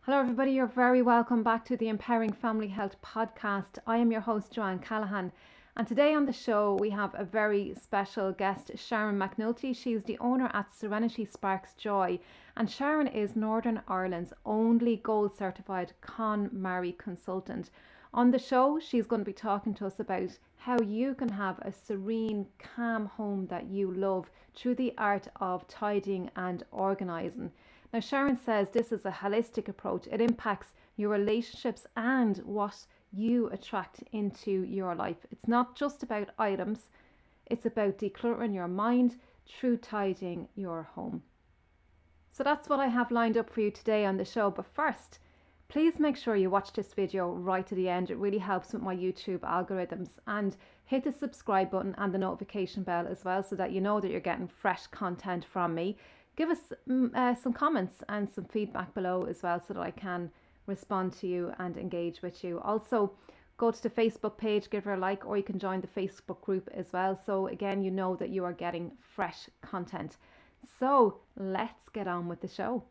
Hello, everybody. You're very welcome back to the Empowering Family Health podcast. I am your host, Johann, Callaghan. And today on the show, we have a very special guest, Sharon McNulty. She's the owner at Serenity Sparks Joy. And Sharon is Northern Ireland's only gold certified KonMari consultant. On the show, she's going to be talking to us about how you can have a serene, calm home that you love through the art of tidying and organising. Now, Sharon says this is a holistic approach. It impacts your relationships and what you attract into your life. It's not just about items, it's about decluttering your mind through tidying your home. So that's what I have lined up for you today on the show. But first, please make sure you watch this video right to the end. It really helps with my YouTube algorithms. And hit the subscribe button and the notification bell as well, so that you know that you're getting fresh content from me. Give us some comments and some feedback below as well, so that I can respond to you and engage with you. Also, go to the Facebook page, give her a like, or you can join the Facebook group as well. So again, you know that you are getting fresh content. So let's get on with the show.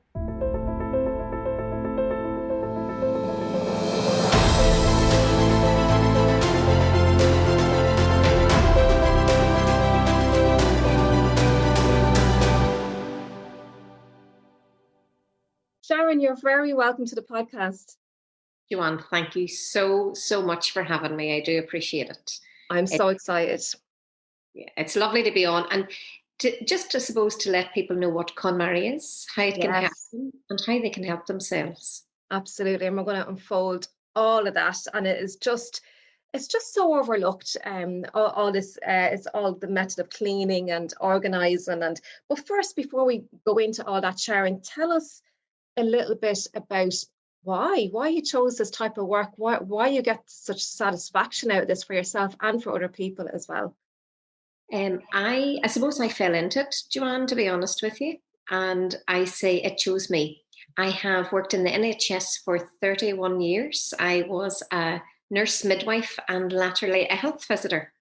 Sharon, you're very welcome to the podcast. Johann, thank you so much for having me. I do appreciate it. I'm so excited. Yeah, it's lovely to be on, and just suppose to let people know what KonMari is, how it can help them, and how they can help themselves. Absolutely, and we're going to unfold all of that, and it's just so overlooked. All this, it's all the method of cleaning and organising. And but first, before we go into all that, Sharon, tell us a little bit about why you chose this type of work, why you get such satisfaction out of this for yourself and for other people as well. I suppose I fell into it, Johann, to be honest with you, and I say it chose me. I have worked in the NHS for 31 years. I was a nurse midwife and latterly a health visitor.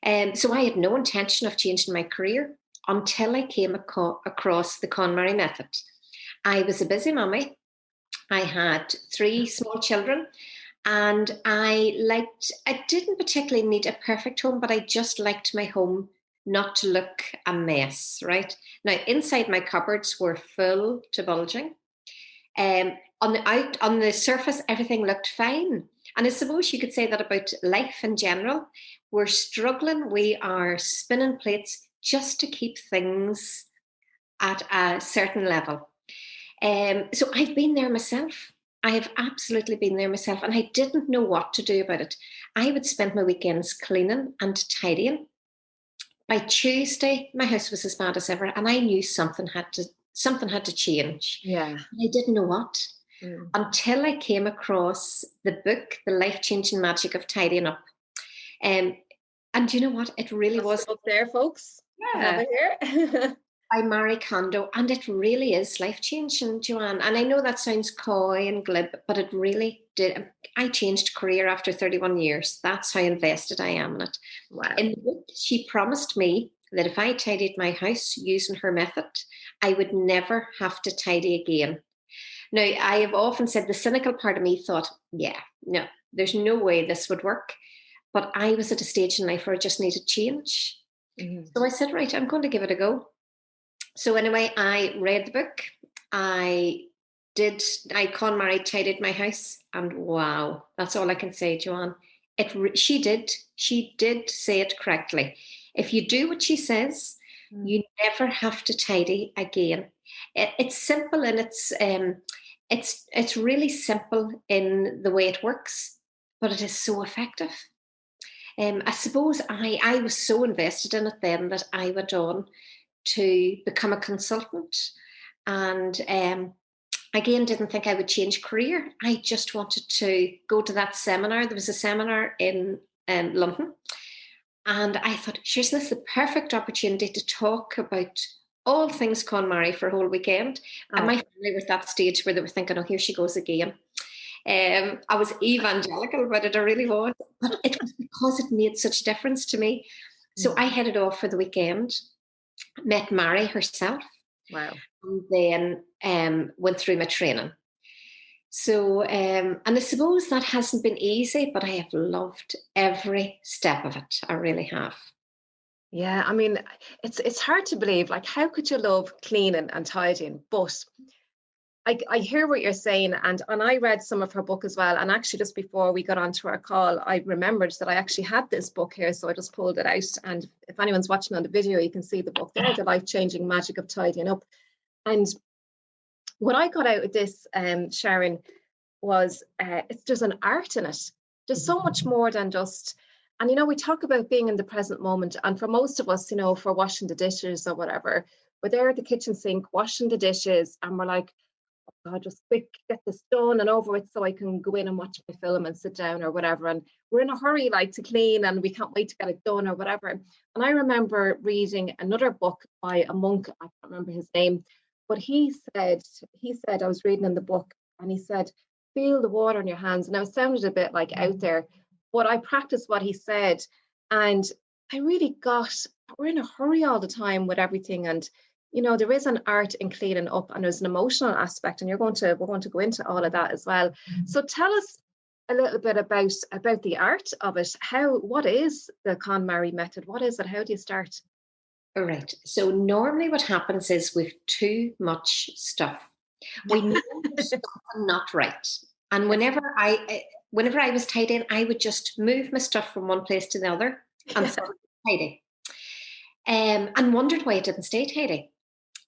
So I had no intention of changing my career until I came across the KonMari Method. I was a busy mummy. I had 3 small children, and I didn't particularly need a perfect home, but I just liked my home not to look a mess, right? Now, inside my cupboards were full to bulging. On the surface, everything looked fine. And I suppose you could say that about life in general. We're struggling. We are spinning plates just to keep things at a certain level. So I've been there myself. I have absolutely been there myself, and I didn't know what to do about it. I would spend my weekends cleaning and tidying. By Tuesday, my house was as bad as ever, and I knew something had to change. Yeah. I didn't know what until I came across the book, The Life-Changing Magic of Tidying Up. And you know what? It really was up there, folks. Yeah. I have it here. By Marie Kondo, and it really is life-changing, Johann. And I know that sounds coy and glib, but it really did. I changed career after 31 years. That's how invested I am in it. Wow. In the book, she promised me that if I tidied my house using her method, I would never have to tidy again. Now, I have often said the cynical part of me thought, yeah, no, there's no way this would work. But I was at a stage in life where I just needed change. Mm-hmm. So I said, right, I'm going to give it a go. So anyway, I read the book. I KonMari tidied my house, and wow, that's all I can say, Johann. She did say it correctly. If you do what she says, you never have to tidy again. It's simple, and it's really simple in the way it works, but it is so effective. I suppose I was so invested in it then that I went on to become a consultant, and again, didn't think I would change career. I just wanted to go to that seminar. There was a seminar in London, and I thought, sure, isn't this the perfect opportunity to talk about all things KonMari for a whole weekend? And my family were at that stage where they were thinking, oh, here she goes again. I was evangelical about it, I really was, but it was because it made such a difference to me. So I headed off for the weekend, met Mary herself. Wow. And then went through my training. So, and I suppose that hasn't been easy, but I have loved every step of it. I really have. Yeah, I mean, it's hard to believe. Like, how could you love cleaning and tidying? But I hear what you're saying, and I read some of her book as well. And actually, just before we got onto our call, I remembered that I actually had this book here, so I just pulled it out. And if anyone's watching on the video, you can see the book there, The Life-Changing Magic of Tidying Up. And what I got out of this, Sharon, was there's an art in it. There's so much more than just, and we talk about being in the present moment. And for most of us, for washing the dishes or whatever, we're there at the kitchen sink washing the dishes, and we're like, oh God, just quick, get this done and over it so I can go in and watch my film and sit down or whatever. And we're in a hurry, like, to clean, and we can't wait to get it done or whatever. And I remember reading another book by a monk, I can't remember his name, but he said, I was reading in the book, and he said, feel the water in your hands. Now, it sounded a bit like out there, but I practiced what he said, and I really we're in a hurry all the time with everything. And there is an art in cleaning up, and there's an emotional aspect, and we're going to go into all of that as well. So tell us a little bit about the art of it. What is the KonMari method? What is it? How do you start? All right. So normally what happens is we've too much stuff. We know there's something not right. And whenever I was tidying, I would just move my stuff from one place to the other and start tidy. And wondered why it didn't stay tidy.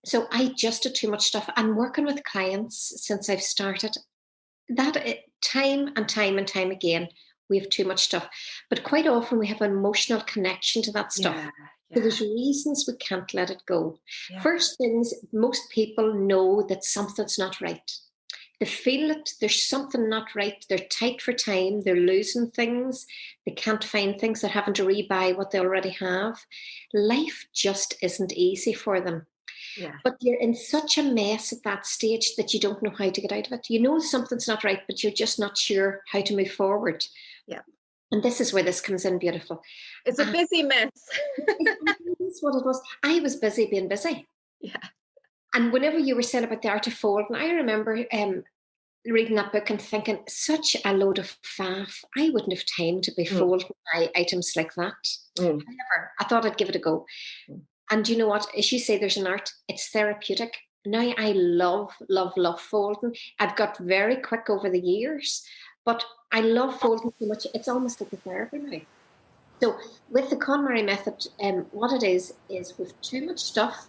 So I just did too much stuff. And working with clients since I've started, time and time and time again, we have too much stuff. But quite often we have an emotional connection to that stuff. Yeah. So there's reasons we can't let it go. Yeah. First things, most people know that something's not right. They feel it, there's something not right. They're tight for time, they're losing things, they can't find things, they're having to rebuy what they already have. Life just isn't easy for them. Yeah. But you're in such a mess at that stage that you don't know how to get out of it. You know something's not right, but you're just not sure how to move forward. Yeah. And this is where this comes in beautiful. It's a busy mess. That's what it was. I was busy being busy. Yeah. And whenever you were saying about the art of folding, I remember reading that book and thinking, such a load of faff. I wouldn't have time to be folding my items like that. However, I thought I'd give it a go. And you know what? As you say, there's an art. It's therapeutic. Now I love, love, love folding. I've got very quick over the years, but I love folding so much. It's almost like a therapy now. So with the KonMari method, what it is with too much stuff,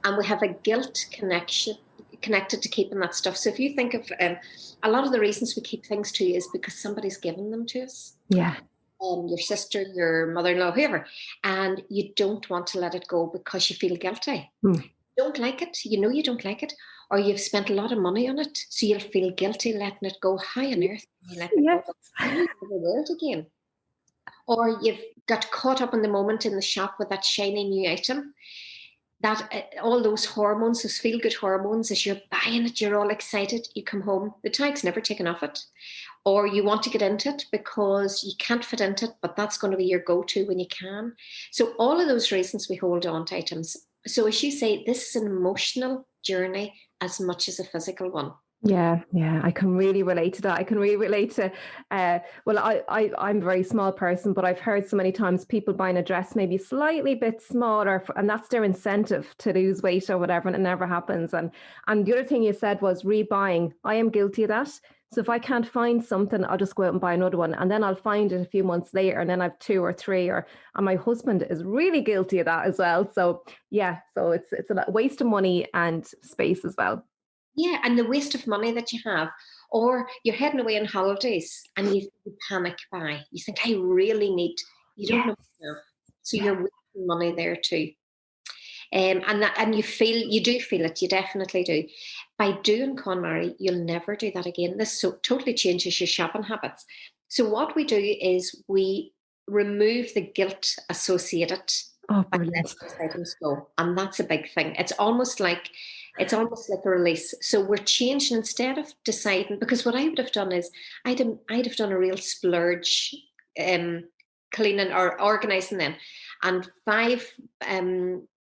and we have a guilt connected to keeping that stuff. So if you think of a lot of the reasons we keep things to you is because somebody's given them to us. Yeah. Your sister, your mother-in-law, whoever, and you don't want to let it go because you feel guilty. You don't like it. You don't like it, or you've spent a lot of money on it, so you'll feel guilty letting it go. How on earth can you let it go? You never wear it again. Or you've got caught up in the moment in the shop with that shiny new item. That all those hormones, those feel-good hormones, as you're buying it, you're all excited. You come home, the tag's never taken off it. Or you want to get into it because you can't fit into it, but that's going to be your go-to when you can. So all of those reasons we hold on to items. So as you say, this is an emotional journey as much as a physical one. Yeah, I can really relate to that. I can really relate to, I'm a very small person, but I've heard so many times people buying a dress maybe slightly bit smaller, and that's their incentive to lose weight or whatever, and it never happens. And the other thing you said was rebuying. I am guilty of that. So if I can't find something, I'll just go out and buy another one, and then I'll find it a few months later, and then I've 2 or 3, and my husband is really guilty of that as well. So yeah, so it's a waste of money and space as well. Yeah, and the waste of money that you have, or you're heading away on holidays and you panic buy. You think, I really need, you don't know enough. So you're wasting money there too. And you do feel it, you definitely do. By doing KonMari, you'll never do that again. This totally changes your shopping habits. So what we do is we remove the guilt associated by letting those items go. And that's a big thing. It's almost like a release. So we're changing, instead of deciding, because what I would have done is I'd have done a real splurge cleaning or organising them, and 5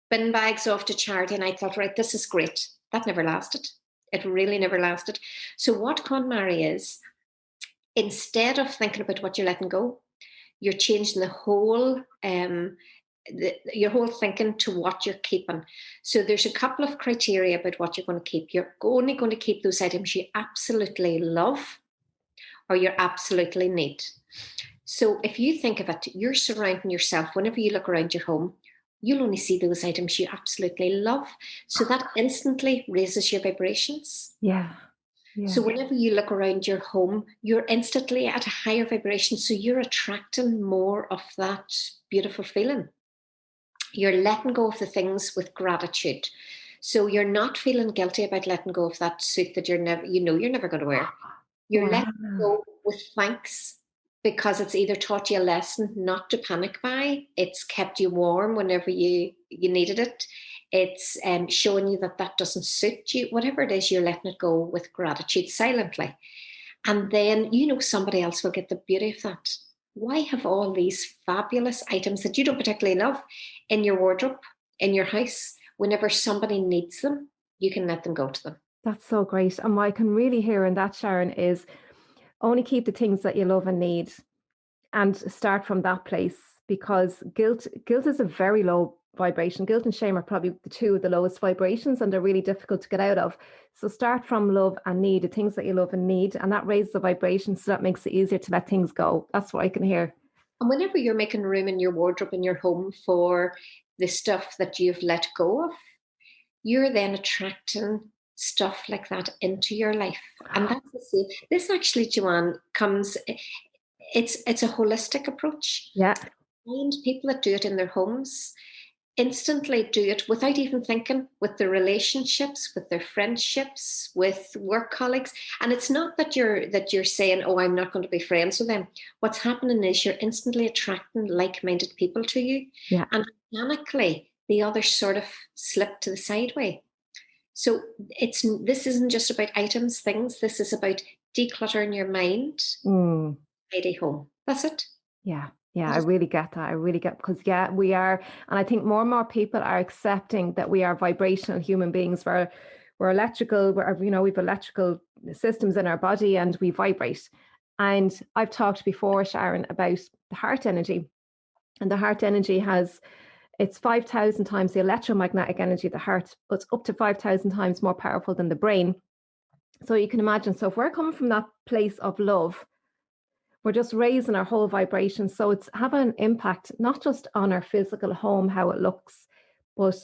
bin bags off to charity, and I thought, right, this is great. That never lasted. It really never lasted. So what KonMari is, instead of thinking about what you're letting go, you're changing the whole your whole thinking to what you're keeping. So there's a couple of criteria about what you're going to keep. You're only going to keep those items you absolutely love or you absolutely need. So if you think of it, you're surrounding yourself, whenever you look around your home, you'll only see those items you absolutely love. So that instantly raises your vibrations. Yeah. Yeah. So whenever you look around your home, you're instantly at a higher vibration. So you're attracting more of that beautiful feeling. You're letting go of the things with gratitude. So you're not feeling guilty about letting go of that suit that you're never going to wear. You're letting go with thanks, because it's either taught you a lesson not to panic buy. It's kept you warm whenever you needed it. It's showing you that doesn't suit you. Whatever it is, you're letting it go with gratitude silently. And then, somebody else will get the beauty of that. Why have all these fabulous items that you don't particularly love in your wardrobe, in your house? Whenever somebody needs them, you can let them go to them. That's so great. And what I can really hear in that, Sharon, is only keep the things that you love and need and start from that place, because guilt is a very low vibration. Guilt and shame are probably the two of the lowest vibrations, and they're really difficult to get out of. So start from love and need, the things that you love and need, and that raises the vibration, so that makes it easier to let things go. That's what I can hear. And whenever you're making room in your wardrobe in your home for the stuff that you've let go of, you're then attracting stuff like that into your life. And that's the same. This actually, Joanne, it's a holistic approach. Yeah. And people that do it in their homes instantly do it without even thinking, with their relationships, with their friendships, with work colleagues. And it's not that you're saying, oh, I'm not going to be friends with them. What's happening is you're instantly attracting like-minded people to you. Yeah. And organically, the others sort of slip to the sideway. So this isn't just about items, things. This is about decluttering your mind, tidy home. That's it. Yeah. Yeah, I really get that. I really get, because we are, and I think more and more people are accepting that we are vibrational human beings. We're electrical. We've electrical systems in our body, and we vibrate. And I've talked before, Sharon, about the heart energy, and the heart energy it's 5,000 times the electromagnetic energy of the heart, but it's up to 5,000 times more powerful than the brain. So you can imagine. So if we're coming from that place of love, we're just raising our whole vibration. So it's having an impact, not just on our physical home, how it looks, but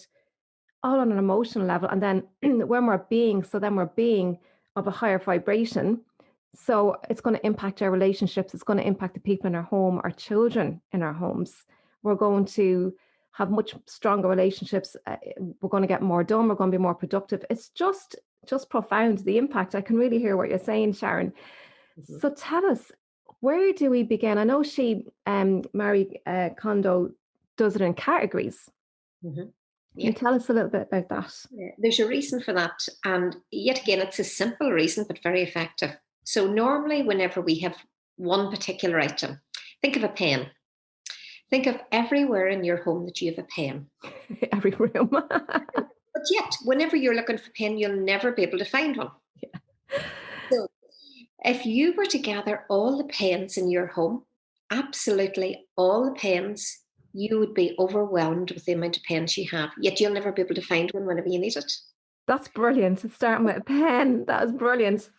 all on an emotional level. And then when we're being of a higher vibration, so it's going to impact our relationships. It's going to impact the people in our home, our children in our homes. We're going to have much stronger relationships. We're going to get more done. We're going to be more productive. It's just profound, the impact. I can really hear what you're saying, Sharon. Mm-hmm. So tell us, where do we begin? I know Marie Kondo does it in categories. Mm-hmm. Can you tell us a little bit about that? Yeah, there's a reason for that. And yet again, it's a simple reason, but very effective. So normally, whenever we have one particular item, think of a pen. Think of everywhere in your home that you have a pen. Every room. But yet, whenever you're looking for a pen, you'll never be able to find one. Yeah. So if you were to gather all the pens in your home, absolutely all the pens, you would be overwhelmed with the amount of pens you have, yet you'll never be able to find one whenever you need it. That's brilliant. Starting with a pen. That is brilliant.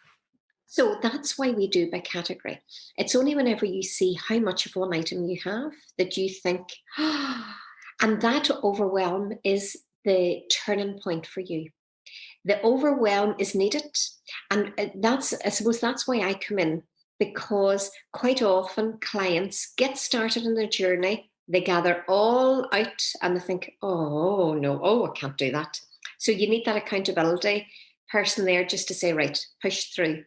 So that's why we do by category. It's only whenever you see how much of one item you have that you think, and that overwhelm is the turning point for you. The overwhelm is needed. And I suppose that's why I come in, because quite often clients get started in their journey, they gather all out and they think, oh no, I can't do that. So you need that accountability person there just to say, right, push through.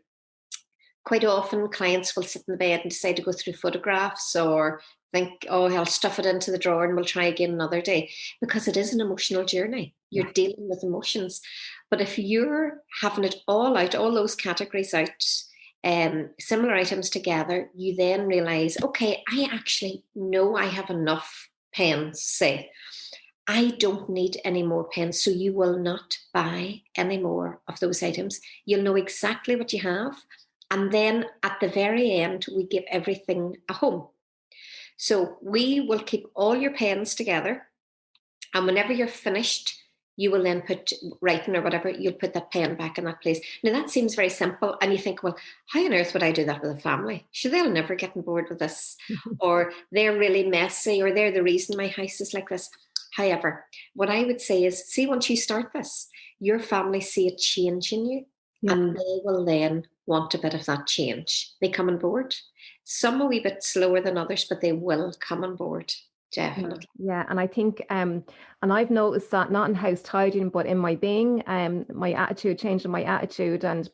Quite often clients will sit in the bed and decide to go through photographs or think, oh, I'll stuff it into the drawer and we'll try again another day, because it is an emotional journey. You're dealing with emotions. But if you're having it all out, all those categories out, similar items together, you then realize, okay, I actually know I have enough pens, say. I don't need any more pens, so you will not buy any more of those items. You'll know exactly what you have. And then at the very end, we give everything a home. So we will keep all your pens together. And whenever you're finished, you will then put writing or whatever, you'll put that pen back in that place. Now that seems very simple. And you think, well, how on earth would I do that with a family? Sure, they'll never get on board with this. Or they're really messy, or they're the reason my house is like this. However, what I would say is, see, once you start this, your family see a change in you, and they will then want a bit of that change. They come on board. Some a wee bit slower than others, but they will come on board. Definitely. Yeah, and I think and I've noticed that not in house tidying, but in my being, my attitude, changing my attitude, and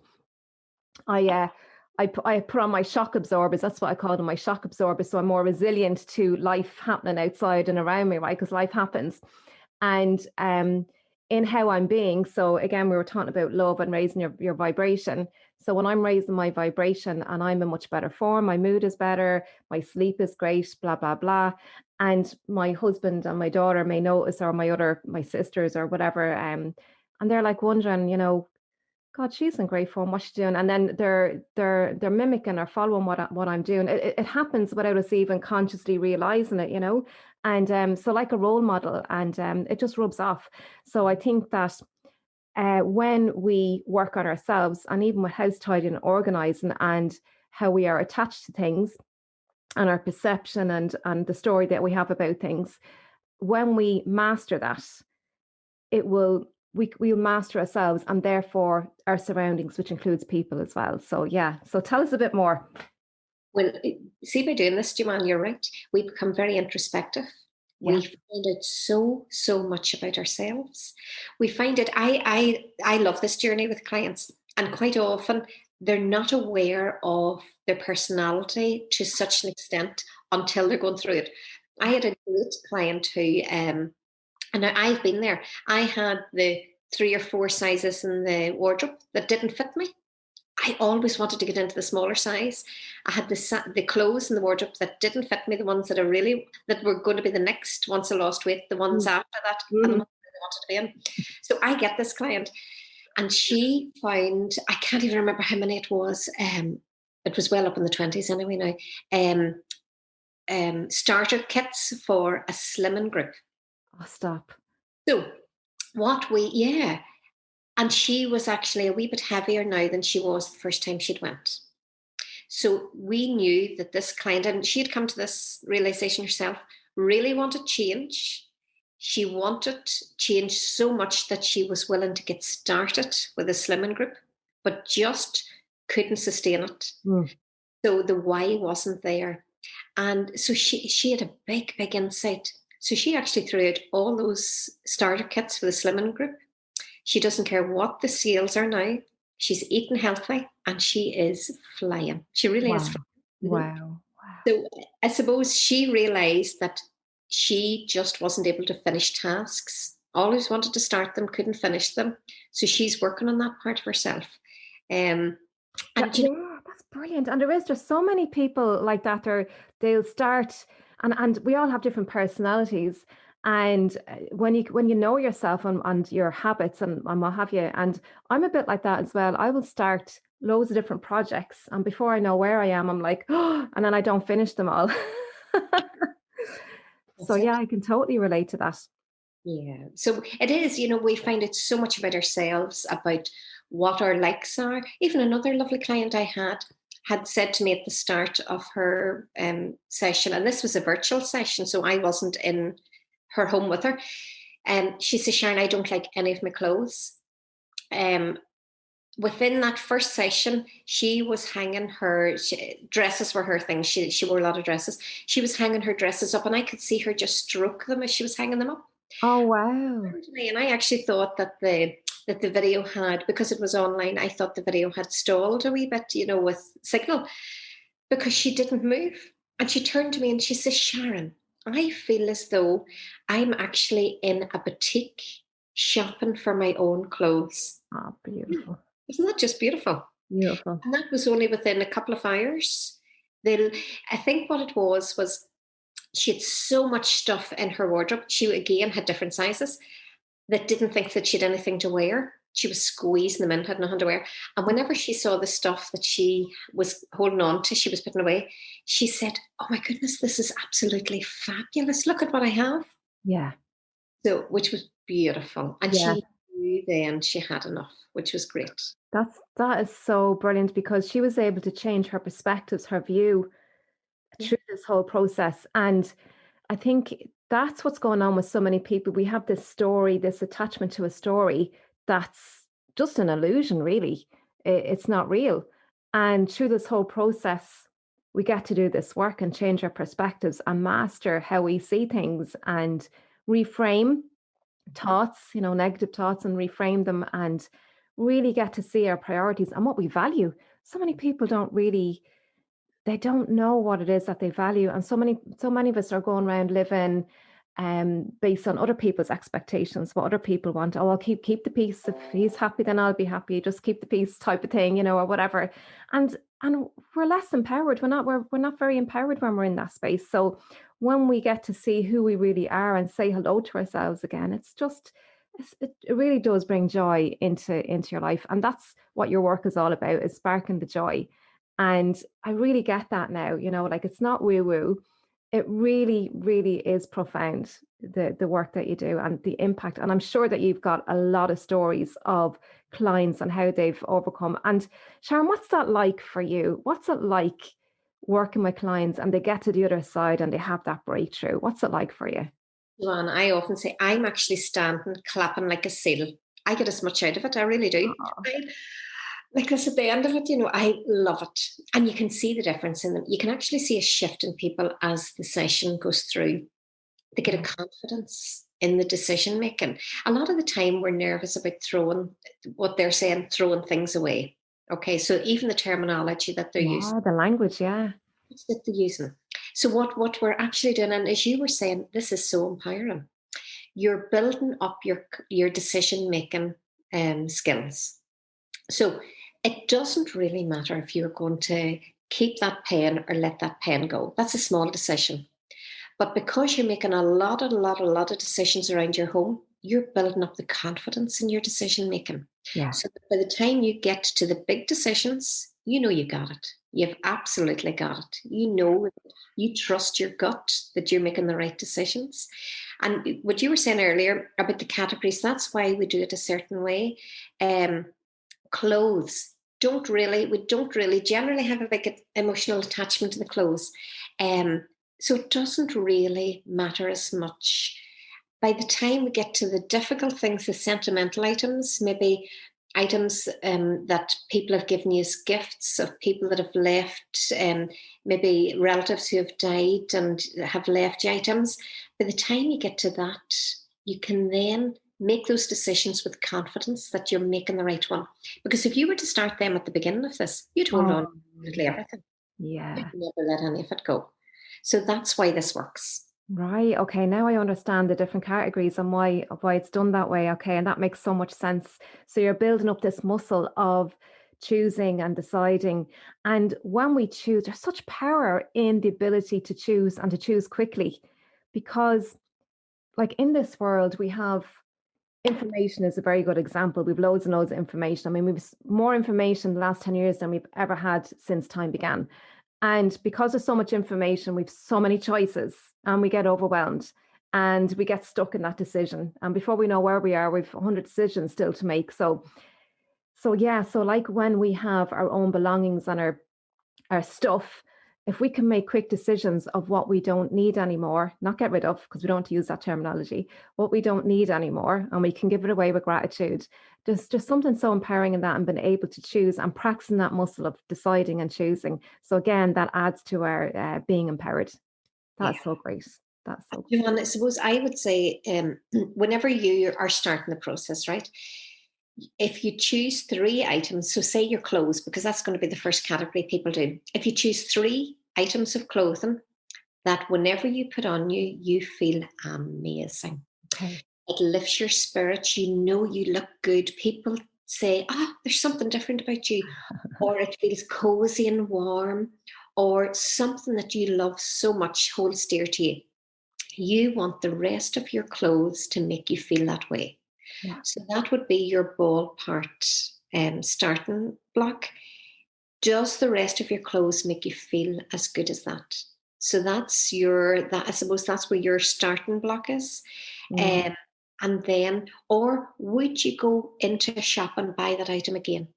I put on my shock absorbers. That's what I call them, my shock absorbers. So I'm more resilient to life happening outside and around me, right? Because life happens, and in how I'm being. So again, we were talking about love and raising your vibration. So when I'm raising my vibration and I'm in much better form, my mood is better, my sleep is great, blah, blah, blah. And my husband and my daughter may notice, or my sisters or whatever. And they're like wondering, God, she's in great form. What's she doing? And then they're mimicking or following what I'm doing. It happens without us even consciously realizing it. And so like a role model, and it just rubs off. So I think that when we work on ourselves, and even with house tidying and organizing, and how we are attached to things, and our perception and the story that we have about things, when we master that, we'll master ourselves, and therefore our surroundings, which includes people as well. So yeah, so tell us a bit more. Well, see, by doing this, Joanne, you're right. We become very introspective. Yeah. We find out so much about ourselves. We find it. I love this journey with clients, and quite often they're not aware of their personality to such an extent until they're going through it. I had a great client who, and I've been there. I had the 3 or 4 sizes in the wardrobe that didn't fit me. I always wanted to get into the smaller size. I had the clothes in the wardrobe that didn't fit me, the ones that were going to be the next, once I lost weight, the ones after that, and the ones that I wanted to be in. So I get this client, and she found, I can't even remember how many it was. It was well up in the 20s anyway now. Starter kits for a slimming group. Oh, stop. So and she was actually a wee bit heavier now than she was the first time she'd went. So we knew that this client, and she had come to this realization herself, really wanted change. She wanted change so much that she was willing to get started with a slimming group, but just couldn't sustain it. So the why wasn't there. And so she had a big insight. So she actually threw out all those starter kits for the slimming group. She doesn't care what the sales are now. She's eating healthy, and she is flying. She really is flying. Wow. So I suppose she realized that she just wasn't able to finish tasks. Always wanted to start them, couldn't finish them. So she's working on that part of herself. That's brilliant. And there's so many people like that. They'll start, and we all have different personalities. And when you know yourself and your habits and what have you, and I'm a bit like that as well. I will start loads of different projects, and before I know where I am, I'm like, oh, and then I don't finish them all. So yeah, I can totally relate to that. Yeah. So it is, we find out so much about ourselves, about what our likes are. Even another lovely client I had said to me at the start of her session, and this was a virtual session, so I wasn't in her home with her. She says, Sharon, I don't like any of my clothes. Within that first session, she was hanging dresses were her thing. She wore a lot of dresses. She was hanging her dresses up, and I could see her just stroke them as she was hanging them up. Oh, wow. And I actually thought that the video had, because it was online, I thought the video had stalled a wee bit, with signal, because she didn't move. And she turned to me and she says, Sharon, I feel as though I'm actually in a boutique shopping for my own clothes. Oh, beautiful. Isn't that just beautiful? Beautiful. And that was only within a couple of hours. I think what it was She had so much stuff in her wardrobe. She, again, had different sizes, that didn't think that she had anything to wear. She was squeezing them in, had nothing to wear. And whenever she saw the stuff that she was holding on to, she was putting away, she said, oh my goodness, this is absolutely fabulous. Look at what I have. Yeah. So, which was beautiful. And Yeah. she knew then she had enough, which was great. That is so brilliant, because she was able to change her perspectives, her view Yeah. through this whole process. And I think that's what's going on with so many people. We have this story, this attachment to a story that's just an illusion, really. It's not real. And through this whole process, we get to do this work and change our perspectives and master how we see things and reframe thoughts, negative thoughts, and reframe them, and really get to see our priorities and what we value. So many people they don't know what it is that they value. And so many of us are going around living based on other people's expectations, what other people want. Oh, I'll keep the peace. If he's happy, then I'll be happy. Just keep the peace type of thing, or whatever. And we're less empowered. We're not very empowered when we're in that space. So when we get to see who we really are and say hello to ourselves again, it really does bring joy into your life. And that's what your work is all about, is sparking the joy. And I really get that now, like, it's not woo woo. It really, really is profound, the work that you do and the impact. And I'm sure that you've got a lot of stories of clients and how they've overcome. And Sharon, what's that like for you? What's it like working with clients and they get to the other side and they have that breakthrough? What's it like for you? Joanne, I often say I'm actually standing, clapping like a seal. I get as much out of it. I really do. Oh, Because at the end of it, I love it. And you can see the difference in them. You can actually see a shift in people as the session goes through. They get a confidence in the decision making. A lot of the time we're nervous about throwing throwing things away. Okay, so even the terminology that they're using, yeah, the language, yeah. that they're using. So what we're actually doing, and as you were saying, this is so empowering. You're building up your decision making skills. So it doesn't really matter if you're going to keep that pen or let that pen go. That's a small decision. But because you're making a lot of decisions around your home, you're building up the confidence in your decision making. Yeah. So that by the time you get to the big decisions, you got it. You've absolutely got it. You trust your gut that you're making the right decisions. And what you were saying earlier about the categories, that's why we do it a certain way. Clothes we don't really generally have a big emotional attachment to the clothes. So it doesn't really matter as much. By the time we get to the difficult things, the sentimental items, maybe items that people have given you as gifts, of people that have left, maybe relatives who have died and have left you items. By the time you get to that, you can then make those decisions with confidence that you're making the right one. Because if you were to start them at the beginning of this, you'd hold on to literally everything. Yeah. You'd never let any of it go. So that's why this works. Right. Okay. Now I understand the different categories and why it's done that way. Okay. And that makes so much sense. So you're building up this muscle of choosing and deciding. And when we choose, there's such power in the ability to choose and to choose quickly, because like in this world, we have information is a very good example. We've loads and loads of information. I mean, we've more information the last 10 years than we've ever had since time began. And because there's so much information, we've so many choices and we get overwhelmed and we get stuck in that decision. And before we know where we are, we've 100 decisions still to make. So yeah, so like when we have our own belongings and our stuff, if we can make quick decisions of what we don't need anymore, not get rid of, because we don't want to use that terminology, what we don't need anymore, and we can give it away with gratitude. There's just something so empowering in that, and being able to choose and practicing that muscle of deciding and choosing. So again, that adds to our being empowered. That's so great. That's so great. Johann, I suppose I would say whenever you are starting the process, right? If you choose 3 items, so say your clothes, because that's going to be the first category people do. If you choose 3 items of clothing that whenever you put on you feel amazing. Okay. It lifts your spirits. You look good. People say, there's something different about you. Or it feels cozy and warm. or something that you love so much holds dear to you. You want the rest of your clothes to make you feel that way. Yeah. So that would be your ballpark starting block. Does the rest of your clothes make you feel as good as that? So that's I suppose that's where your starting block is. And then, or would you go into a shop and buy that item again?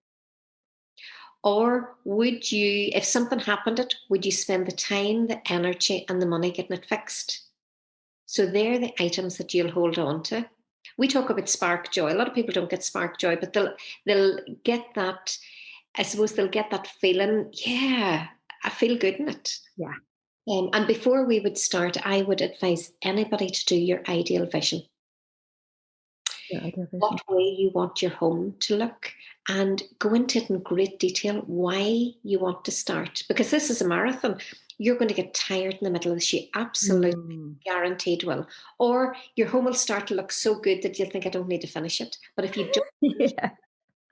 Or would you, if something happened, would you spend the time, the energy, and the money getting it fixed? So they're the items that you'll hold on to. We talk about spark joy. A lot of people don't get spark joy, but they'll get that. I suppose they'll get that feeling. Yeah, I feel good in it. Yeah. And before we would start, I would advise anybody to do your ideal vision. What way you want your home to look, and go into it in great detail why you want to start, because this is a marathon. You're going to get tired in the middle of this. You absolutely guaranteed will. Or your home will start to look so good that you'll think, I don't need to finish it. But if you don't,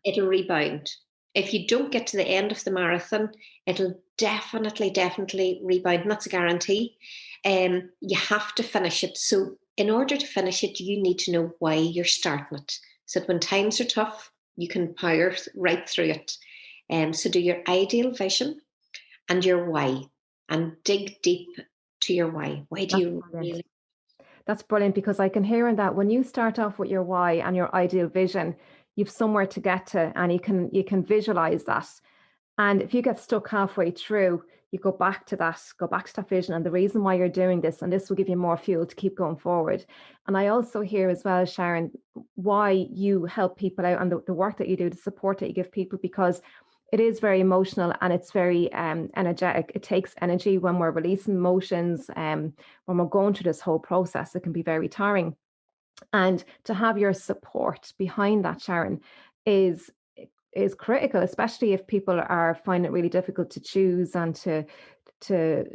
it'll rebound. If you don't get to the end of the marathon, it'll definitely rebound. And that's a guarantee. You have to finish it. So in order to finish it, you need to know why you're starting it. So that when times are tough, you can power right through it. So do your ideal vision and your why, and dig deep to your why. Why do you really? That's brilliant, because I can hear in that when you start off with your why and your ideal vision, you've somewhere to get to, and you can visualize that. And if you get stuck halfway through, you go back to that vision and the reason why you're doing this, and this will give you more fuel to keep going forward. And I also hear as well, Sharon, why you help people out and the work that you do, the support that you give people, because it is very emotional and it's very energetic. It takes energy when we're releasing emotions, when we're going through this whole process. It can be very tiring. And to have your support behind that, Sharon, is critical, especially if people are finding it really difficult to choose and to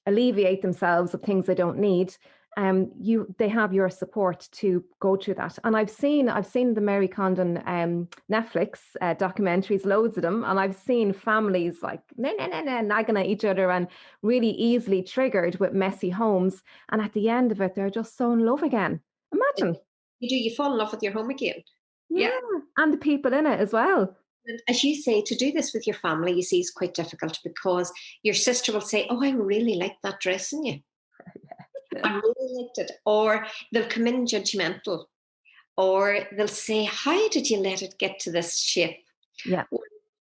alleviate themselves of things they don't need. They have your support to go through that. And I've seen the Mary Condon Netflix documentaries, loads of them, and I've seen families like nagging at each other and really easily triggered with messy homes, and at the end of it they're just so in love again. Imagine. You fall in love with your home again. Yeah, and the people in it as well. As you say, to do this with your family, you see, is quite difficult, because your sister will say, oh, I really like that dress in you. I really liked it. Or they'll come in judgmental, or they'll say, how did you let it get to this shape? Yeah.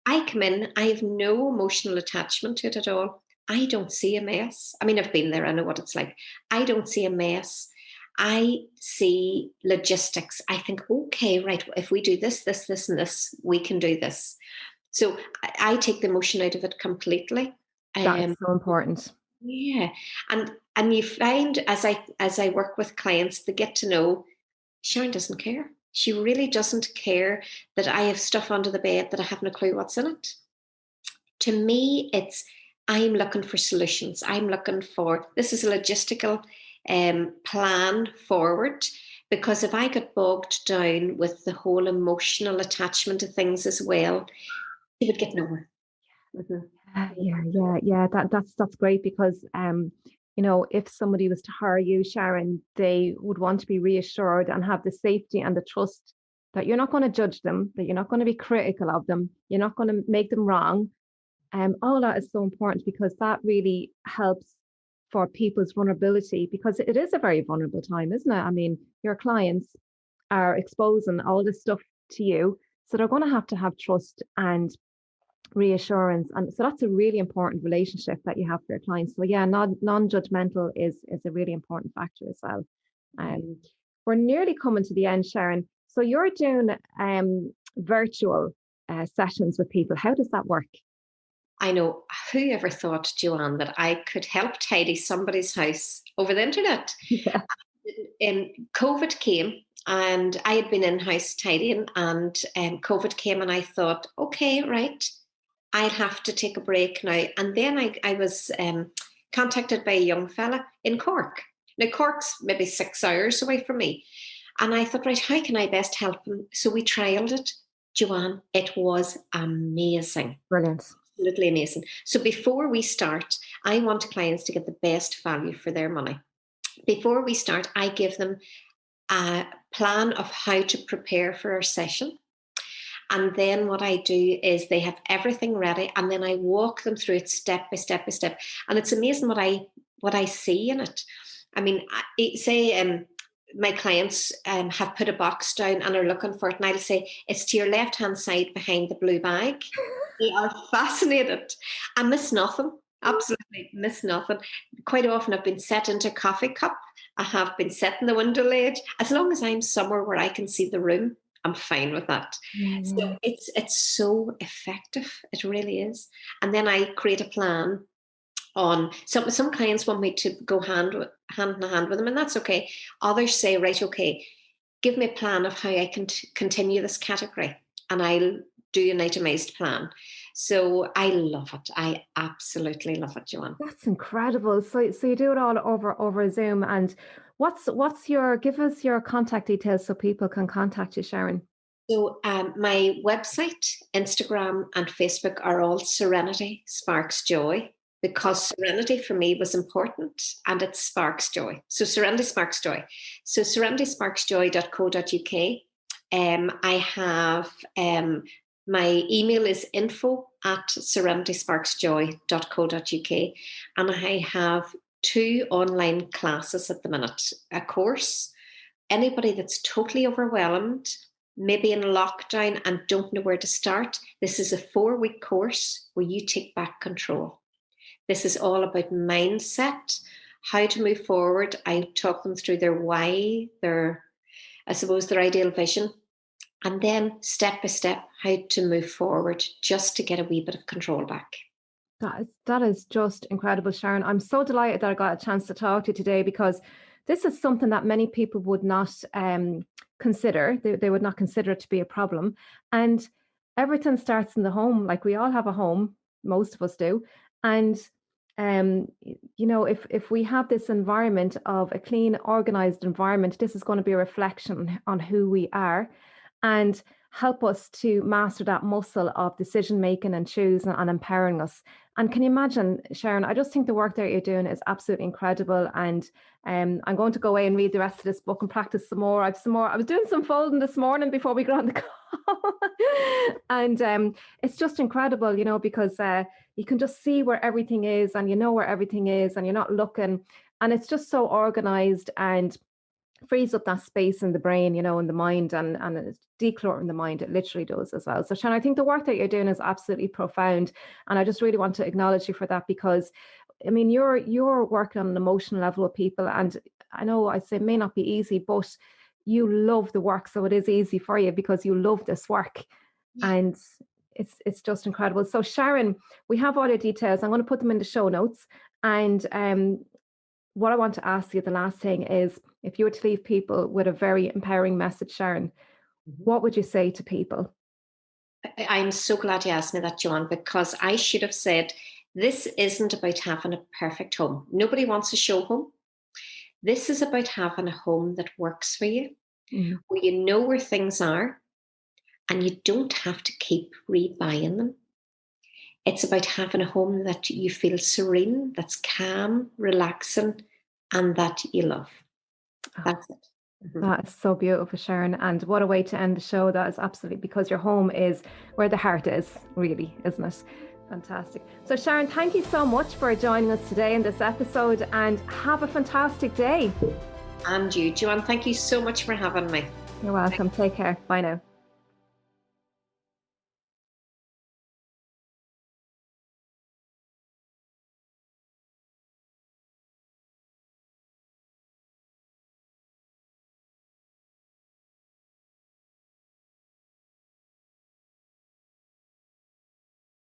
I come in, I have no emotional attachment to it at all. I don't see a mess. I mean, I've been there, I know what it's like. I don't see a mess. I see logistics. I think, okay, right, if we do this, and this, we can do this. So I take the emotion out of it completely. That's so important. Yeah. And you find as I work with clients, they get to know Sharon doesn't care. She really doesn't care that I have stuff under the bed that I have no clue what's in it. To me, I'm looking for solutions. I'm looking for, this is a logistical plan forward, because if I get bogged down with the whole emotional attachment to things as well, you would get nowhere. Yeah. That's great, because if somebody was to hire you, Sharon, they would want to be reassured and have the safety and the trust that you're not going to judge them, that you're not going to be critical of them, you're not going to make them wrong. All that is so important, because that really helps for people's vulnerability, because it is a very vulnerable time, isn't it? I mean, your clients are exposing all this stuff to you, so they're going to have trust and reassurance, and so that's a really important relationship that you have for your clients. So yeah, non-judgmental is a really important factor as well. We're nearly coming to the end, Sharon. So you're doing virtual sessions with people. How does that work? I know, who ever thought, Johann, that I could help tidy somebody's house over the internet? Yeah. COVID came, and I had been in-house tidying, and COVID came, and I thought, okay, right, I'll have to take a break now. And then I was contacted by a young fella in Cork. Now, Cork's maybe 6 hours away from me. And I thought, right, how can I best help him? So we trialed it. Johann, it was amazing. Brilliant. Absolutely amazing. So before we start, I want clients to get the best value for their money. Before we start, I give them a plan of how to prepare for our session. And then what I do is they have everything ready, and then I walk them through it step by step by step. And it's amazing what I see in it. I mean, say my clients have put a box down and are looking for it, and I'll say, it's to your left-hand side behind the blue bag. They are fascinated. I miss nothing. Absolutely miss nothing. Quite often I've been set into a coffee cup. I have been set in the window ledge. As long as I'm somewhere where I can see the room, I'm fine with that. So it's so effective. It really is. And then I create a plan on some clients want me to go hand in hand with them, and that's okay. Others say, right, okay, give me a plan of how I can continue this category, and I'll do an itemized plan. So I love it. I absolutely love it, Joanne. That's incredible. So you do it all over Zoom. And give us your contact details so people can contact you, Sharon. So my website, Instagram, and Facebook are all Serenity Sparks Joy, because serenity for me was important, and it sparks joy. So Serenity Sparks Joy. So serenitysparksjoy.co.uk. I have my email is info@serenitysparksjoy.co.uk, and I have 2 online classes at the minute. A course, anybody that's totally overwhelmed, maybe in lockdown and don't know where to start. This is a 4-week course where you take back control. This is all about mindset, how to move forward. I talk them through their why, their ideal vision, and then step by step, how to move forward just to get a wee bit of control back. That is just incredible, Sharon. I'm so delighted that I got a chance to talk to you today, because this is something that many people would not consider. They would not consider it to be a problem. And everything starts in the home. Like, we all have a home, most of us do. And if we have this environment of a clean, organized environment, this is going to be a reflection on who we are, and help us to master that muscle of decision making and choosing and empowering us. And can you imagine, Sharon, I just think the work that you're doing is absolutely incredible. And I'm going to go away and read the rest of this book and practice some more. I was doing some folding this morning before we got on the call. And it's just incredible, because you can just see where everything is, and you know where everything is, and you're not looking. And it's just so organized and frees up that space in the brain, in the mind, and it's decluttering the mind. It literally does as well. So Sharon, I think the work that you're doing is absolutely profound, and I just really want to acknowledge you for that, because I mean, you're working on an emotional level with people, and I know I say it may not be easy, but you love the work, so it is easy for you because you love this work. And it's just incredible. So Sharon, we have all your details. I'm going to put them in the show notes. And what I want to ask you, the last thing, is if you were to leave people with a very empowering message, Sharon, what would you say to people? I'm so glad you asked me that, Joanne, because I should have said, this isn't about having a perfect home. Nobody wants a show home. This is about having a home that works for you, where you know where things are, and you don't have to keep rebuying them. It's about having a home that you feel serene, that's calm, relaxing, and that you love. That's it. That is so beautiful, Sharon. And what a way to end the show. That is absolutely, because your home is where the heart is, really, isn't it? Fantastic. So Sharon, thank you so much for joining us today in this episode, and have a fantastic day. And you, Joanne, thank you so much for having me. You're welcome. Take care. Bye now.